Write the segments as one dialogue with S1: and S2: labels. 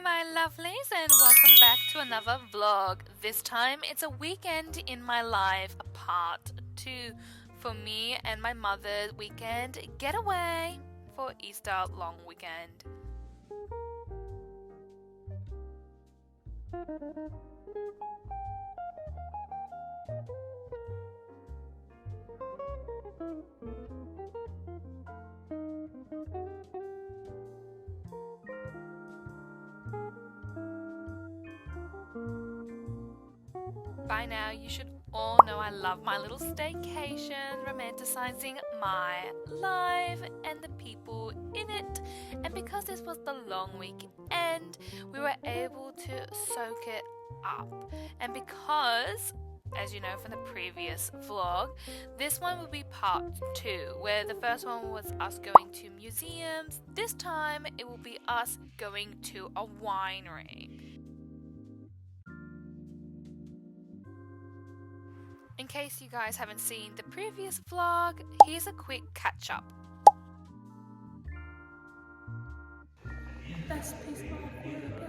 S1: my lovelies, and welcome back to another vlog. This time it's a weekend in my life, part 2 for me and my mother's weekend getaway for Easter long weekend. By now you should all know I love my little staycation, romanticizing my life and the people in it. And because this was the long weekend, we were able to soak it up. And because, as you know from the previous vlog, this one will be part 2, where the first one was us going to museums. This time it will be us going to a winery. In case you guys haven't seen the previous vlog, here's a quick catch up. Best piece of artwork ever.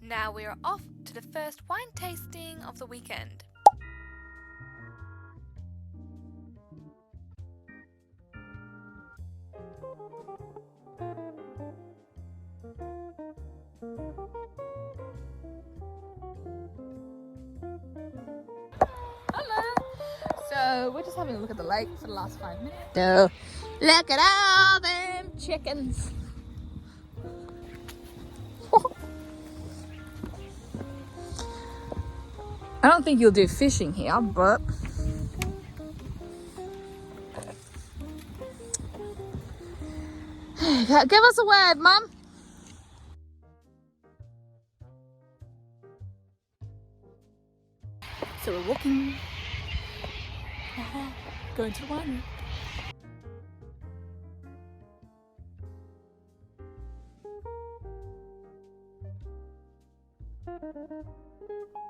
S1: Now we are off to the first wine tasting of the weekend. So we're just having a look at the lake for the last 5 minutes. So look at all them chickens. I don't think you'll do fishing here, but give us a word, Mum. So we're walking. Going to the winery.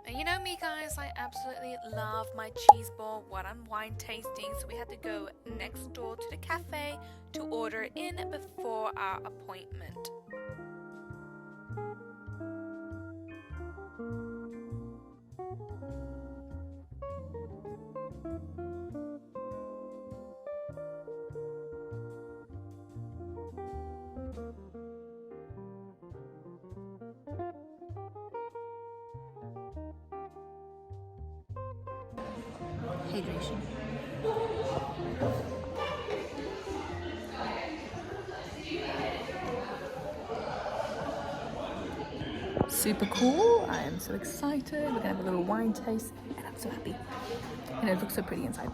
S1: And you know me guys, I absolutely love my cheese ball when I'm wine tasting, so we had to go next door to the cafe to order in before our appointment. Hydration. Super cool. I am so excited. We're gonna have a little wine taste and I'm so happy. And it looks so pretty inside.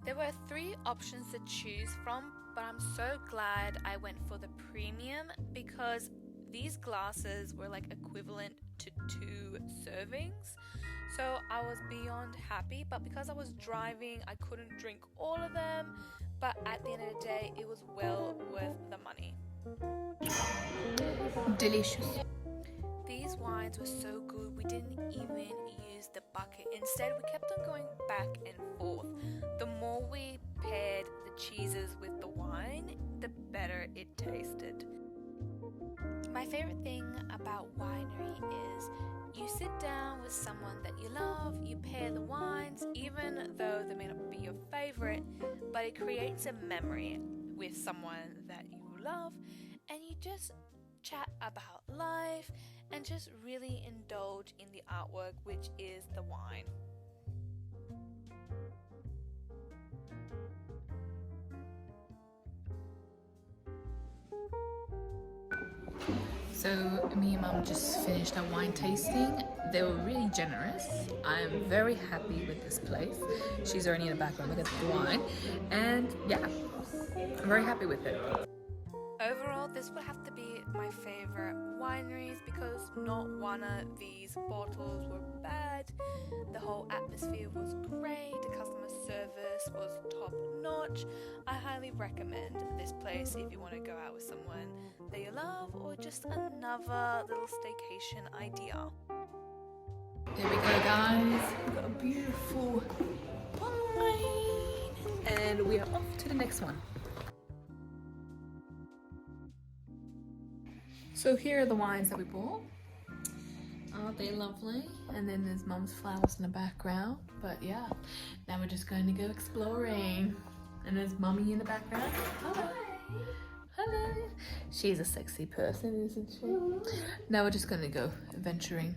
S1: There were 3 options to choose from, but I'm so glad I went for the premium because these glasses were like equivalent to 2 servings. So I was beyond happy, but because I was driving, I couldn't drink all of them. But at the end of the day, it was well worth the money. Delicious. These wines were so good, we didn't even use the bucket. Instead, we kept on going back and forth. The more we paired the cheeses with the wine, the better it tasted. My favorite thing about winery is you sit down with someone that you love, you pair the wines, even though they may not be your favorite, but it creates a memory with someone that you love, and you just chat about life and just really indulge in the artwork, which is the wine. So me and Mum just finished our wine tasting. They were really generous. I'm very happy with this place. She's already in the background looking at the wine. And yeah, I'm very happy with it. Overall, this would have to be my favorite wineries because not one of these bottles were bad. The whole atmosphere was great. The customer service was top notch. I highly recommend this place if you want to go out with someone that you love or just another little staycation idea. There we go guys, we've got a beautiful wine and we are off to the next one. So here are the wines that we bought. Aren't they lovely? And then there's Mum's flowers in the background. But yeah, now we're just going to go exploring. And there's Mummy in the background. Hello. Hello. She's a sexy person, isn't she? Now we're just going to go adventuring.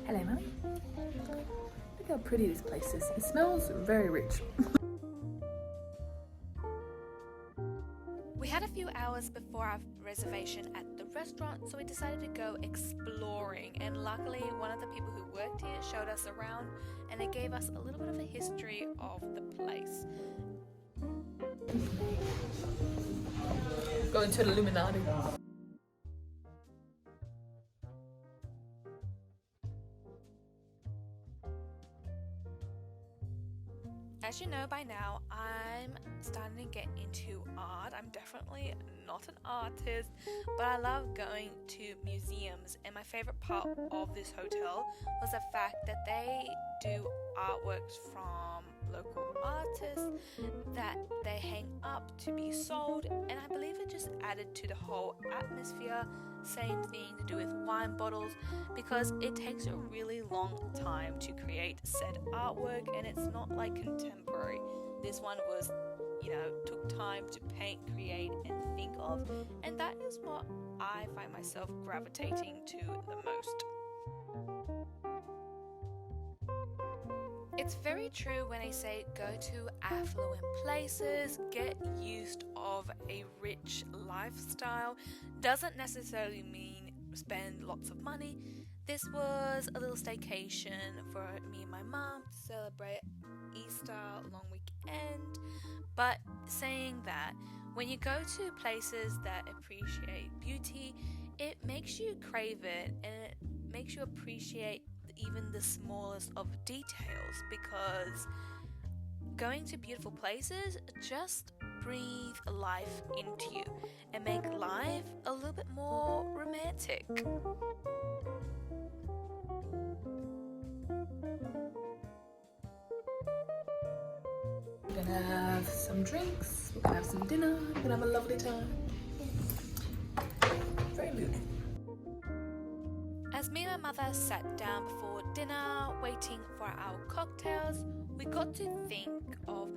S1: Hello, Mummy. Look how pretty this place is. It smells very rich.
S2: We had a few hours before our reservation at the restaurant, so we decided to go exploring, and luckily one of the people who worked here showed us around and it gave us a little bit of a history of the place.
S1: Going to the Illuminati.
S2: As you know by now, I'm starting to get into art. I'm definitely not an artist, but I love going to museums, and my favorite part of this hotel was the fact that they do artworks from local artists that they hang up to be sold, and I believe it just added to the whole atmosphere. Same thing to do with wine bottles, because it takes a really long time to create said artwork, and it's not like contemporary. This one was, took time to paint, create, and think of, and that is what I find myself gravitating to the most. It's very true when I say go to affluent places, get used of a rich lifestyle. Doesn't necessarily mean spend lots of money. This was a little staycation for me and my mom to celebrate Easter long weekend. But saying that, when you go to places that appreciate beauty, it makes you crave it, and it makes you appreciate even the smallest of details, because going to beautiful places just breathe life into you and make life a little bit more romantic.
S1: We're gonna have some drinks, we're gonna have some dinner, we're gonna have a lovely time. Very moody.
S2: As me and my mother sat down before dinner, waiting for our cocktails, we got to think of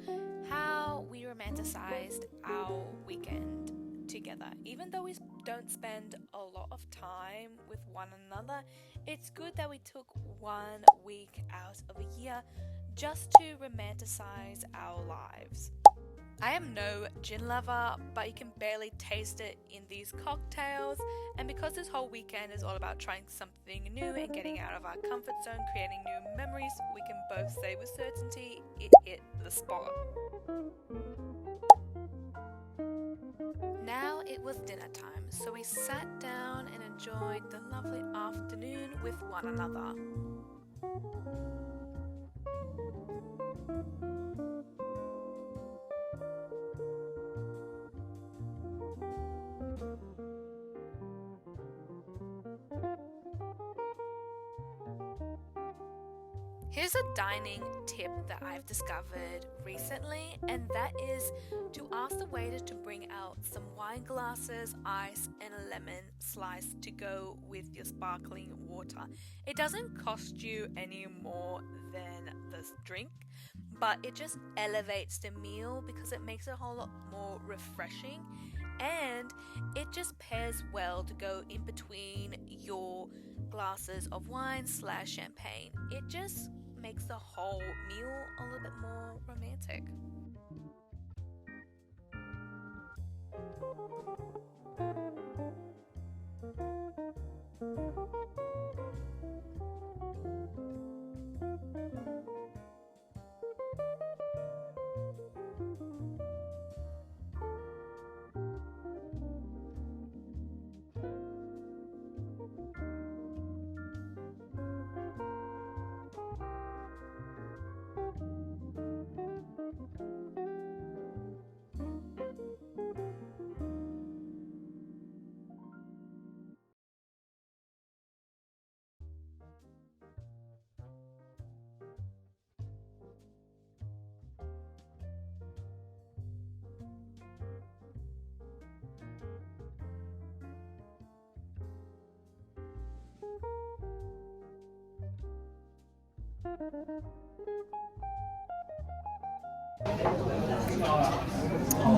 S2: how we romanticized our weekend together. Even though we don't spend a lot of time with one another, it's good that we took 1 week out of a year just to romanticize our lives. I am no gin lover, but you can barely taste it in these cocktails, and because this whole weekend is all about trying something new and getting out of our comfort zone, creating new memories, we can both say with certainty it hit the spot. Now it was dinner time, so we sat down and enjoyed the lovely afternoon with one another. Here's a dining tip that I've discovered recently, and that is to ask the waiter to bring out some wine glasses, ice, and a lemon slice to go with your sparkling water. It doesn't cost you any more than the drink, but it just elevates the meal because it makes it a whole lot more refreshing, and it just pairs well to go in between your glasses of wine / champagne. It just makes the whole meal a little bit more romantic.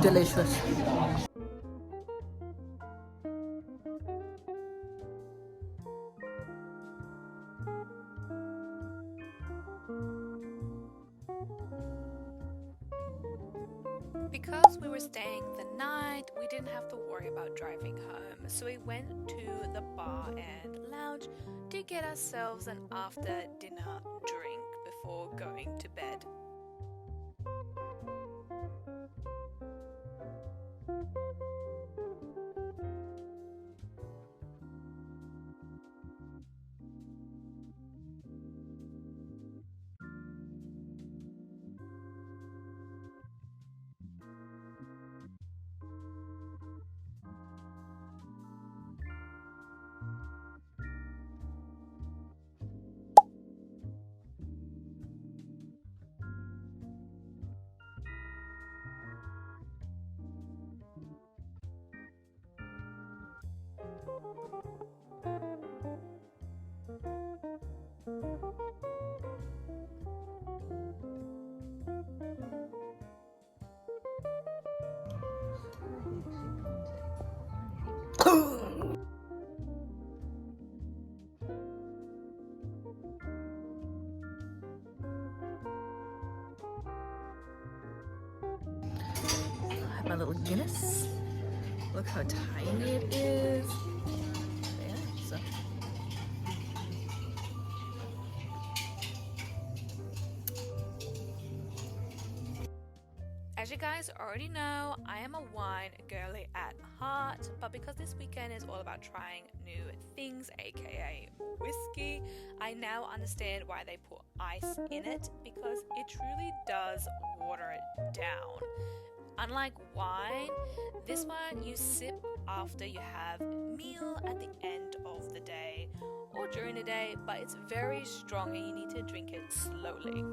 S1: Delicious.
S2: Because we were staying the night, we didn't have to worry about driving home, so we went to the bar and lounge to get ourselves an after dinner drink before going to bed.
S1: I have my little Guinness. Look how tiny it is. Yeah, so.
S2: As you guys already know, I am a wine girly at heart, but because this weekend is all about trying new things, aka whiskey, I now understand why they put ice in it, because it truly does water it down. Unlike wine, this one you sip after you have a meal at the end of the day or during the day, but it's very strong and you need to drink it slowly.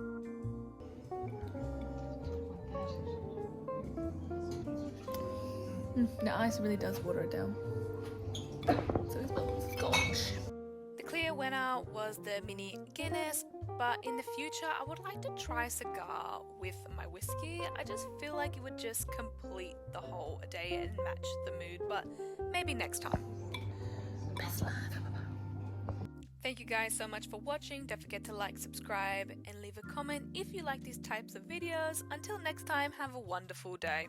S1: The ice really does water it down. So it smells gosh.
S2: The clear winner was the mini Guinness, but in the future I would like to try cigar with my whiskey. I just feel like it would just complete the whole day and match the mood, but maybe next time.
S1: Best love.
S2: Thank you guys so much for watching. Don't forget to like, subscribe, and leave a comment if you like these types of videos. Until next time, have a wonderful day.